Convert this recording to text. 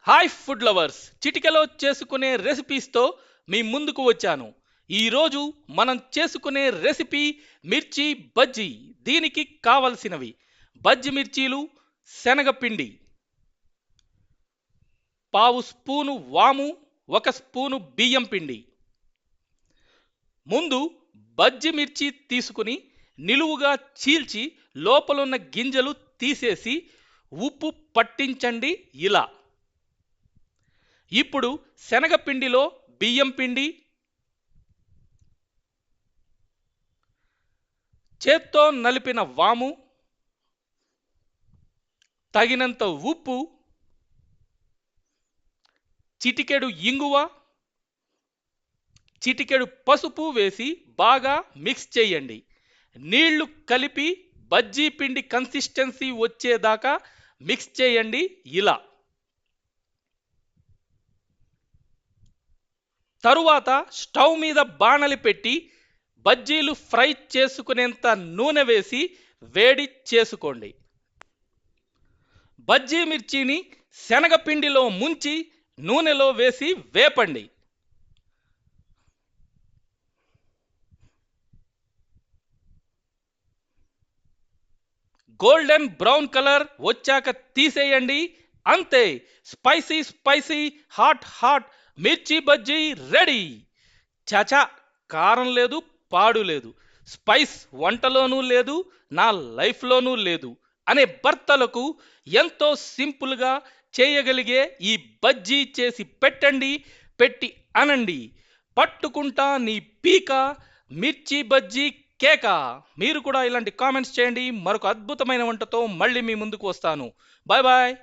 Hi food lovers, చిటికెలో చేసుకునే రెసిపీస్తో మీ ముందుకు వచ్చాను. ఈరోజు మనం చేసుకునే రెసిపీ మిర్చి బజ్జీ. దీనికి కావలసినవి బజ్జి మిర్చీలు, శనగపిండి, పావు స్పూను వాము, 1 స్పూను బియ్యం పిండి. ముందు బజ్జి మిర్చి తీసుకుని నిలువుగా చీల్చి లోపలున్న గింజలు తీసేసి ఉప్పు పట్టించండి ఇలా. ఇప్పుడు శనగపిండిలో బియ్యం పిండి, చేత్తో నలిపిన వాము, తగినంత ఉప్పు, చిటికెడు ఇంగువ, చిటికెడు పసుపు వేసి బాగా మిక్స్ చేయండి. నీళ్లు కలిపి బజ్జీ పిండి కన్సిస్టెన్సీ వచ్చేదాకా మిక్స్ చేయండి ఇలా. తరువాత స్టవ్ మీద బాణలి పెట్టి బజ్జీలు ఫ్రై చేసుకునేంత నూనె వేసి వేడి చేసుకోండి. బజ్జీ మిర్చిని శనగపిండిలో ముంచి నూనెలో వేసి వేపండి. గోల్డెన్ బ్రౌన్ కలర్ వచ్చాక తీసేయండి. అంతే, స్పైసీ స్పైసీ హాట్ హాట్ మిర్చి బజ్జీ రెడీ. చాచా, కారం లేదు, పాడు లేదు, స్పైస్ వంటలోనూ లేదు, నా లైఫ్లోనూ లేదు అనే భర్తలకు ఎంతో సింపుల్గా చేయగలిగే ఈ బజ్జీ చేసి పెట్టండి. పెట్టి అనండి, పట్టుకుంటా నీ పీక మిర్చి బజ్జీ కేక. మీరు కూడా ఇలాంటి కామెంట్స్ చేయండి. మరొక అద్భుతమైన వంటతో మళ్ళీ మీ ముందుకు వస్తాను. Bye bye.